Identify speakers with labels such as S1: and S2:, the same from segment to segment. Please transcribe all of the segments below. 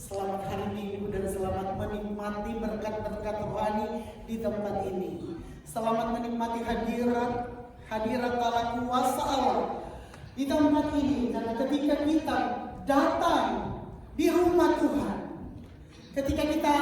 S1: Selamat hari Minggu dan selamat menikmati berkat-berkat rohani di tempat ini. Selamat menikmati hadirat Allah, kuasa Allah di tempat ini. Karena ketika kita datang di rumah Tuhan, ketika kita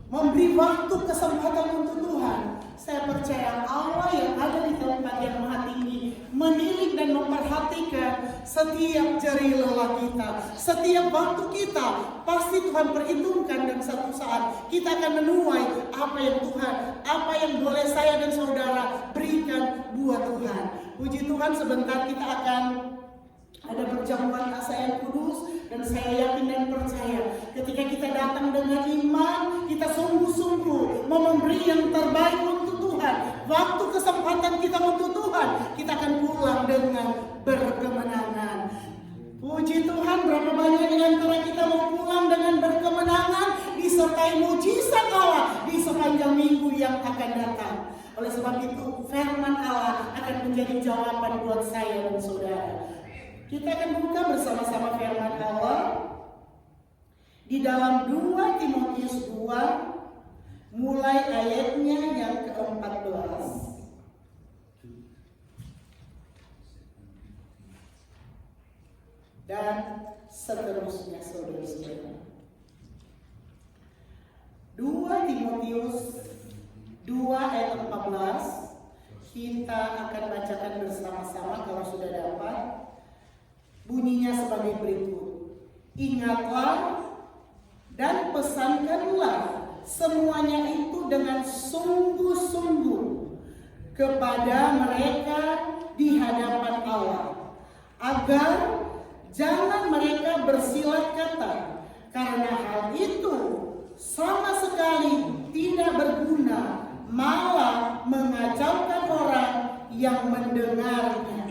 S1: memberi waktu kesempatan untuk Tuhan, saya percaya Allah yang ada di tempat yang maha tinggi menilik dan memperhatikan setiap jeri lelah kita, setiap waktu kita. Pasti Tuhan perhitungkan dan satu saat kita akan menuai apa yang Tuhan, apa yang boleh saya dan saudara berikan buat Tuhan. Puji Tuhan, sebentar kita akan ada perjamuan asa yang kudus, dan saya yakin dan percaya ketika kita datang dengan iman, kita sungguh-sungguh mau memberi yang terbaik untuk Tuhan. Waktu kesempatan kita untuk Tuhan, kita akan pulang dengan berkemenangan. Puji Tuhan, berapa banyak di antara kita mau pulang dengan berkemenangan, disertai mujizat Allah di sepanjang minggu yang akan datang. Oleh sebab itu, firman Allah akan menjadi jawaban buat saya dan saudara. Kita akan buka bersama-sama firman Allah di dalam 2 Timotius 2, mulai ayatnya yang ke-14 dan seterusnya, saudara-saudara. 2 Timotius 2 ayat 14 kita akan bacakan bersama-sama kalau sudah dapat. Bunyinya sebagai berikut: ingatlah dan pesankanlah semuanya itu dengan sungguh-sungguh kepada mereka di hadapan Allah, agar jangan mereka bersilat kata, karena hal itu sama sekali tidak berguna, malah mengacaukan orang yang mendengarnya.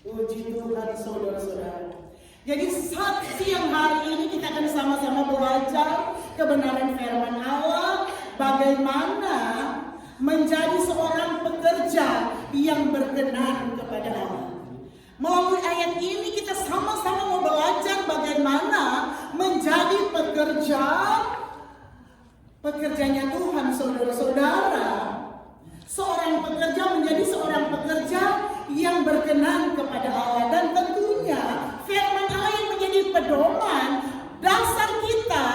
S1: Puji Tuhan, saudara-saudara. Jadi saat siang hari ini kita akan sama-sama belajar kebenaran firman Allah, bagaimana menjadi seorang pekerja yang berkenan kepada Allah. Melalui ayat ini kita sama-sama mau belajar bagaimana menjadi pekerjanya Tuhan, saudara-saudara. Seorang pekerja menjadi seorang pekerja yang berkenan kepada Allah, dan tentunya firman Allah yang menjadi pedoman dasar kita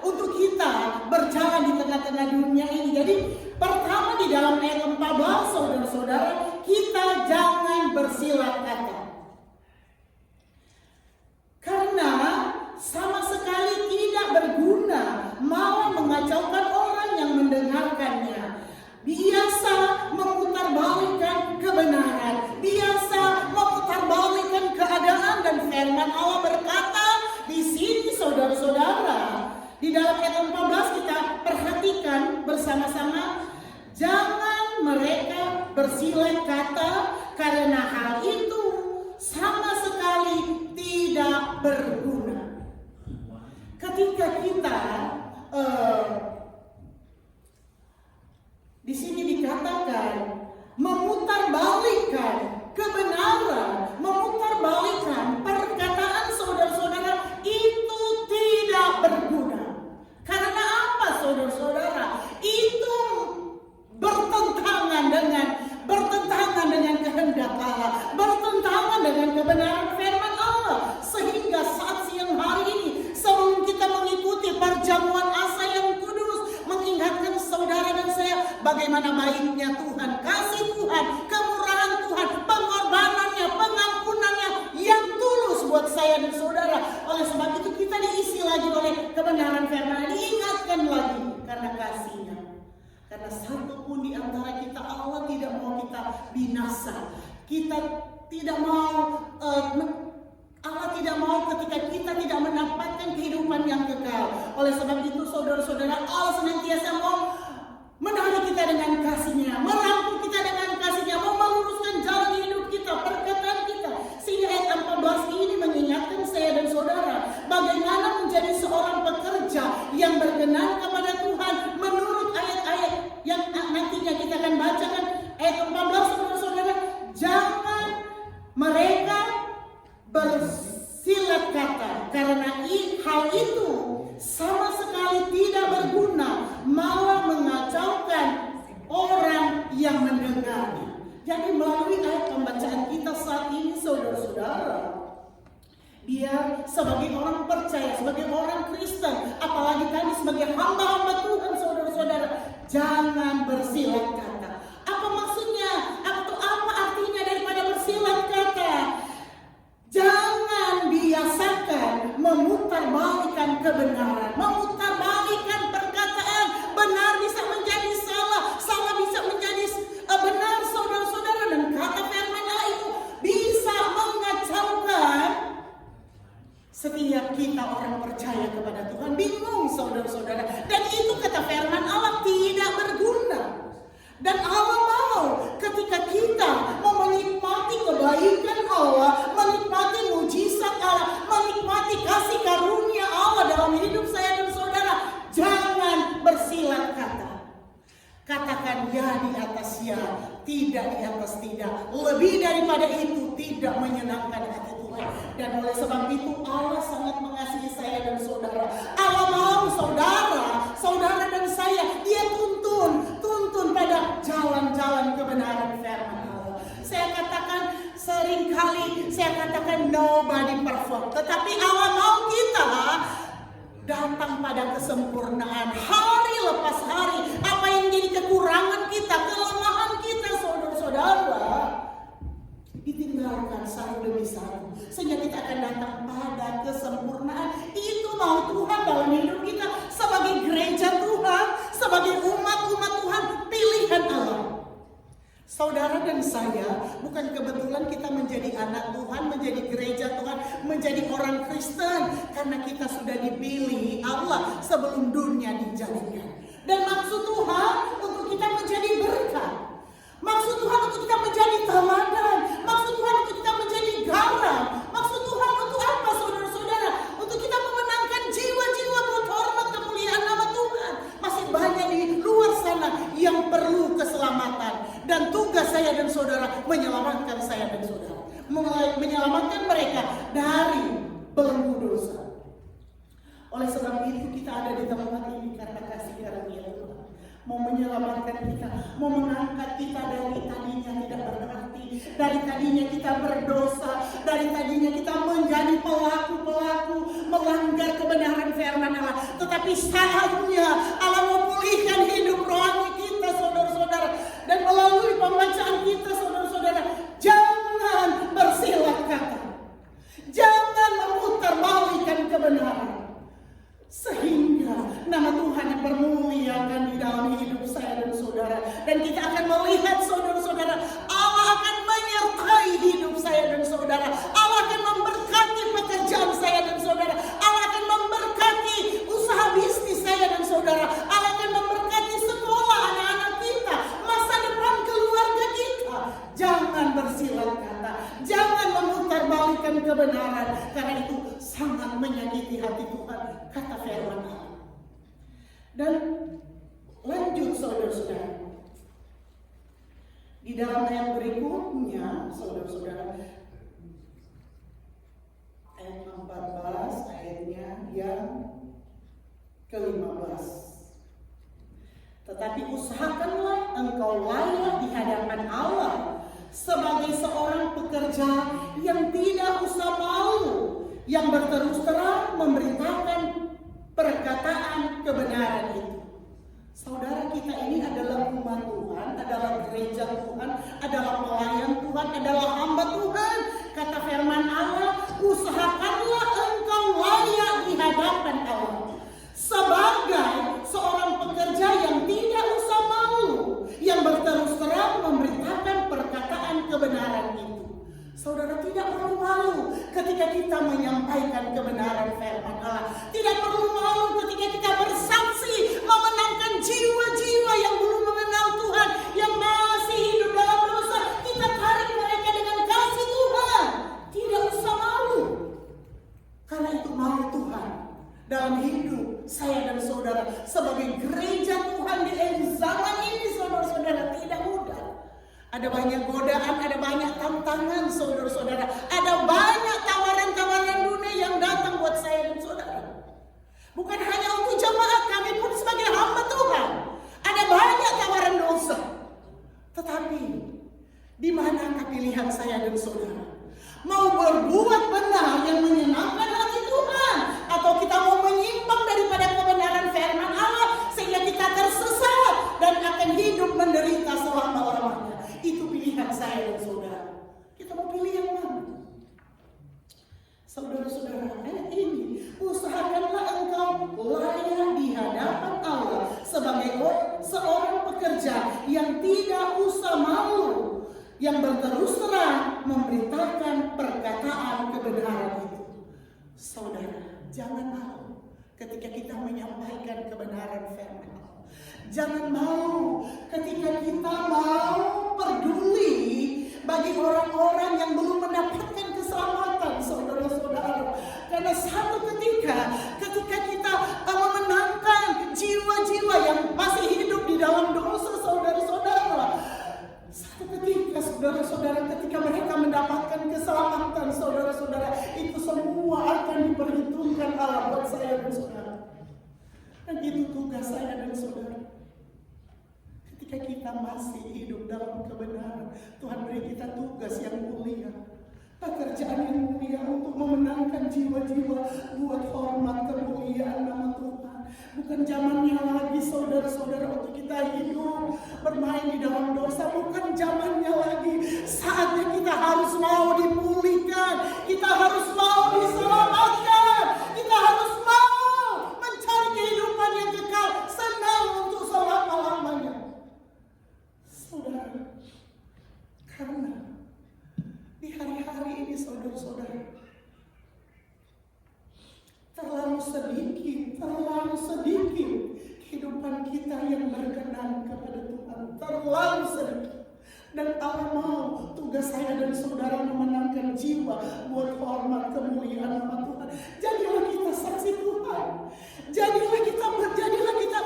S1: untuk kita berjalan di tengah-tengah dunia ini. Jadi pertama di dalam ayat 14, saudara-saudara, kita jangan bersilat kata, karena sama sekali tidak berguna, malah mengacaukan orang yang mendengarkannya. Biasa memutarbalikkan kebenaran, biasa memutarbalikkan keadaan, dan firman Allah berkata di sini, saudara-saudara, di dalam ayat 14 kita perhatikan bersama-sama, jangan mereka bersilat kata, karena hal itu sama sekali tidak berguna. Ketika kita di sini dikatakan memutarbalikkan kebenaran, memutarbalikkan perkataan saudara-saudara, itu tidak berguna. Karena apa, saudara-saudara? Itu bertentangan dengan kehendak Allah, bertentangan dengan kebenaran firman Allah. Sehingga saat siang hari ini, sebelum kita mengikuti perjamuan asa yang kudus, mengingatkan saudara dan saya bagaimana baiknya Tuhan, kasih Tuhan, kemurahan Tuhan, pengorbanannya, pengampunannya yang tulus buat saya dan saudara. Oleh sebab itu kita diisi lagi oleh kebenaran firman, diingatkan lagi karena kasihnya. Karena satu pun di antara kita, Allah tidak mau kita binasa. Kita tidak mau, Allah tidak mau ketika kita tidak mendapatkan kehidupan yang kekal. Oleh sebab itu, saudara-saudara, Allah senantiasa mau menarik kita dengan kasih-Nya, merangkul kita dengan kasih-Nya, mau meluruskan jalan hidup kita, perkataan kita. Sehingga ayat 14 ini mengingatkan saya dan saudara bagaimana menjadi seorang pekerja yang berkenan kepada Tuhan menurut ayat-ayat yang nantinya kita akan bacakan. Ayat 14, saudara-saudara, jangan mereka bersilat kata, karena hal itu saudara-saudara, biar sebagai orang percaya, sebagai orang Kristen, apalagi kami sebagai hamba-hamba Tuhan, saudara-saudara, jangan bersilat kata. Apa maksudnya? Atau apa artinya daripada bersilat kata? Jangan biasakan memutarbalikkan kebenaran, memutarbalikkan perkataan. Benar bisa menjadi salah, salah bisa menjadi benar, saudara-saudara. Dan kata firman Allah itu bisa mengacaukan setiap kita orang percaya kepada Tuhan. Bingung, saudara-saudara. Dan itu kata firman Allah tidak berguna. Dan Allah mau ketika kita mau menikmati kebaikan Allah, menikmati mujizat Allah, menikmati kasih karunia Allah dalam hidup saya dan saudara, jangan bersilat kata. Katakan ya di atas ya, tidak di atas tidak. Lebih daripada itu tidak menyenangkan hati Tuhan. Dan oleh sebab itu Allah sangat mengasihi saya dan saudara. Allah mau saudara dan saya, Dia tuntun pada jalan-jalan kebenaran firman Allah. Saya katakan seringkali, saya katakan nobody perfect. Tetapi Allah mau kita datang pada kesempurnaan hari lepas hari. Apa yang jadi kekurangan kita, kelemahan kita, saudara-saudara, ditinggalkan satu demi satu, sehingga kita akan datang pada kesempurnaan. Itu mau Tuhan dalam hidup kita sebagai gereja Tuhan, sebagai umat Tuhan, pilihan Allah. Saudara dan saya, bukan kebetulan kita menjadi anak Tuhan, menjadi gereja Tuhan, menjadi orang Kristen, karena kita sudah dipilih Allah sebelum dunia dijadikan. Dan maksud Tuhan untuk kita menjadi berkat. Maksud Tuhan untuk kita menjadi teladan. Maksud Tuhan untuk kita menjadi garam. Maksud Tuhan untuk apa, saudara-saudara? Untuk kita memenangkan jiwa-jiwa buat hormat kemuliaan nama Tuhan. Masih banyak di luar sana yang perlu keselamatan. Dan tugas saya dan saudara menyelamatkan saya dan saudara. Menyelamatkan mereka dari belenggu dosa. Oleh sebab itu kita ada di tempat ini karena kasih karunia Tuhan. Mau menyelamatkan kita, mau mengangkat kita dari tadinya tidak berarti, dari tadinya kita berdosa, dari tadinya kita menjadi pelaku-pelaku melanggar kebenaran firman Allah. Tetapi saatnya Allah mau pulihkan hidup rohani kita, saudara-saudara. Dan melalui pembacaan kita, saudara-saudara, jangan bersilat kata, jangan memutarbalikkan kebenaran, sehingga nama Tuhan dipermuliakan di dalam hidup saya dan saudara. Dan kita akan melihat, saudara-saudara, Allah akan menyertai hidup saya dan saudara. Allah akan memberkati pekerjaan saya dan saudara. Allah akan memberkati usaha bisnis saya dan saudara. Allah akan memberkati sekolah anak-anak kita, masa depan keluarga kita. Jangan bersilat kata, jangan memutarbalikkan kebenaran, karena itu sangat menyakiti hati Tuhan, kata firman Allah. Dan lanjut, saudara-saudara, di dalam ayat berikutnya, saudara-saudara, ayat 14, ayatnya yang ke-15. Tetapi usahakanlah engkau layak di hadapan Allah sebagai seorang pekerja yang tidak usah malu, yang berterus terang memberitakan perkataan kebenaran itu. Saudara, kita ini adalah umat Tuhan, adalah gereja Tuhan, adalah pelayan Tuhan, adalah hamba Tuhan. Kata firman Allah, usahakanlah engkau layak di hadapan Allah sebagai seorang pekerja yang tidak usah malu, yang berterus terang memberitakan perkataan kebenaran itu. Saudara, tidak perlu malu ketika kita menyampaikan kebenaran firman Allah. Tidak perlu malu ketika kita bersaksi memenangkan jiwa-jiwa yang belum mengenal Tuhan, yang masih hidup dalam dosa. Kita tarik mereka dengan kasih Tuhan. Tidak usah malu, karena itu mau Tuhan dalam hidup saya dan saudara sebagai gereja Tuhan di zaman ini, saudara-saudara, tidak mudah. Ada banyak godaan, ada banyak tantangan, saudara-saudara. Ada banyak tawaran-tawaran dunia yang datang buat saya dan saudara. Bukan hanya untuk jemaat, kami pun sebagai hamba Tuhan. Ada banyak tawaran dosa. Tetapi, di manakah pilihan saya dan saudara? mau berbuat benar yang menyenangkan hati Tuhan, atau kita mau menyimpang daripada kebenaran firman Allah sehingga kita tersesat dan akan hidup menderita selama-lamanya. Itu pilihan saya dan saudara. Kita mau pilih yang mana? Saudara-saudara, ayat ini, usahakanlah engkau layak di hadapan Allah sebagai seorang pekerja yang tidak usah malu, yang berterus terang memberitakan perkataan kebenaran itu. Saudara, jangan malu ketika kita menyampaikan kebenaran firman Allah. Jangan malu ketika kita mau peduli bagi orang-orang yang belum mendapatkan keselamatan, saudara-saudara. Karena satu ketika kita memenangkan jiwa-jiwa yang masih hidup di dalam dosa, saudara-saudara. Satu ketika, saudara-saudara, ketika mereka mendapatkan keselamatan, saudara-saudara, itu semua akan diperhitungkan Allah buat saya dan saudara. Dan itu tugas saya dan saudara. Ketika kita masih hidup dalam kebenaran, Tuhan beri kita tugas yang mulia, pekerjaan yang mulia untuk memenangkan jiwa-jiwa buat hormat kemuliaan nama Tuhan. Bukan zamannya lagi, saudara-saudara, untuk kita hidup bermain di dalam dosa. Bukan zamannya lagi. Saatnya kita harus mau dipulihkan, kita harus mau diselamatkan, kita harus mau mencari kehidupan yang kekal, senang untuk selama-lamanya. Saudara, karena di hari-hari ini, saudara-saudara, terlalu sedikit kehidupan kita yang berkenan kepada Tuhan. Terlalu sedikit. Dan Allah mau tugas saya dan saudara memenangkan jiwa buat hormat kemuliaan nama Tuhan. Jadilah kita saksi Tuhan. Jadilah kita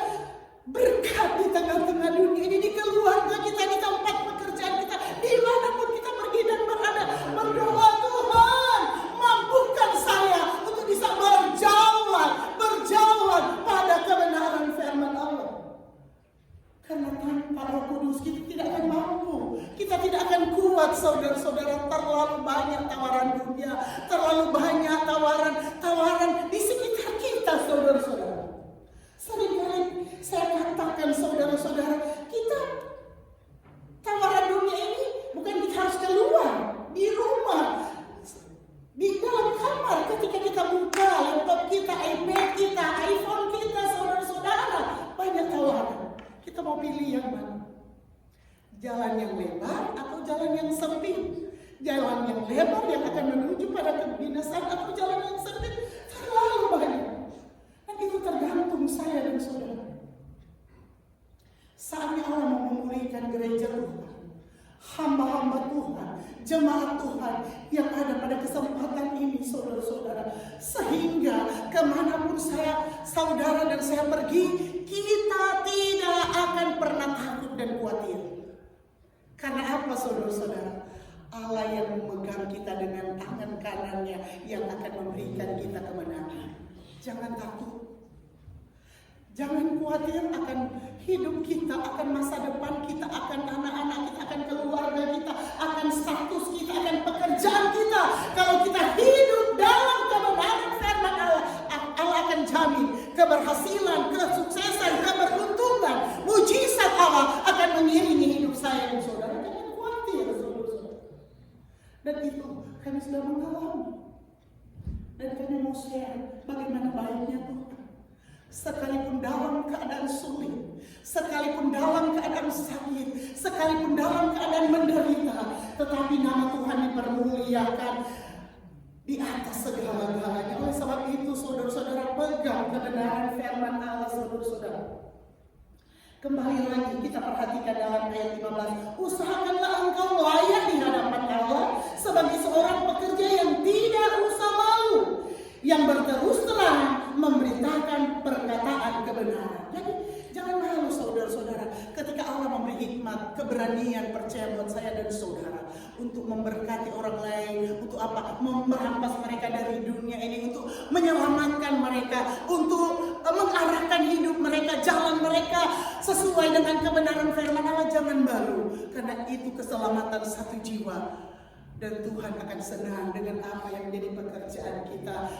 S1: berkat di tengah-tengah dunia ini, di keluarga kita, di tempat pekerjaan kita, dimanapun kita pergi dan berada. Berdoa, Tuhan, mampukan saya untuk bisa berjalan pada kebenaran firman Allah. Karena tanpa Roh Kudus kita tidak akan mampu, kita tidak akan kuat, saudara-saudara. Terlalu banyak tawaran dunia, terlalu banyak tawaran di sekitar kita, saudara-saudara. Seringkali saya katakan, saudara-saudara, kita tawaran dunia ini bukan kita harus keluar di rumah, di dalam kamar, ketika kita buka laptop kita, iPad kita, iPhone kita, saudara-saudara, banyak tawaran. Kita mau pilih yang mana? Jalan yang lebar atau jalan yang sempit? Jalan yang lebar yang akan menuju pada kebinasaan atau jalan yang sempit? Terlalu banyak. Dan itu tergantung saya dan saudara. Saatnya Allah mau memulihkan gereja Tuhan, hamba-hamba Tuhan, jemaat Tuhan yang ada pada kesempatan ini, saudara-saudara. Sehingga kemanapun saudara dan saya pergi, kita tidak akan pernah takut dan khawatir. Karena apa, saudara-saudara? Allah yang memegang kita dengan tangan kanannya yang akan memberikan kita kemenangan. Jangan takut. Jangan khawatir akan hidup kita, akan masa depan kita, akan anak-anak kita, akan keluarga kita, akan status kita, akan pekerjaan kita. Kalau kita hidup dalam kebenaran firman Allah, Allah akan jamin keberhasilan, kesuksesan, keberuntungan, mujizat Allah akan mengiringi hidup saya dan saudara. Jangan khawatir, saudara-saudara. Dan itu kami sudah mengalami. Dan kami mau share bagaimana baiknya Tuhan. Sekalipun dalam keadaan sulit, sekalipun dalam keadaan sakit, sekalipun dalam keadaan menderita, tetapi nama Tuhan dipermuliakan di atas segala-galanya. Oleh sebab itu, saudara-saudara, pegang kebenaran firman Allah, saudara-saudara. Kembali lagi kita perhatikan dalam ayat 15. Usahakanlah engkau layak di hadapan Allah sebagai seorang pekerja yang tidak usah malu, yang berterus terang memberitakan perkataan kebenaran. Jadi jangan malu, saudara-saudara, ketika Allah memberi hikmat, keberanian, percaya buat saya dan saudara untuk memberkati orang lain, untuk apa? Merampas mereka dari dunia ini, untuk menyelamatkan mereka, untuk mengarahkan hidup mereka, jalan mereka sesuai dengan kebenaran firman Allah. Jangan malu, karena itu keselamatan satu jiwa Dan Tuhan akan senang dengan apa yang menjadi pekerjaan kita.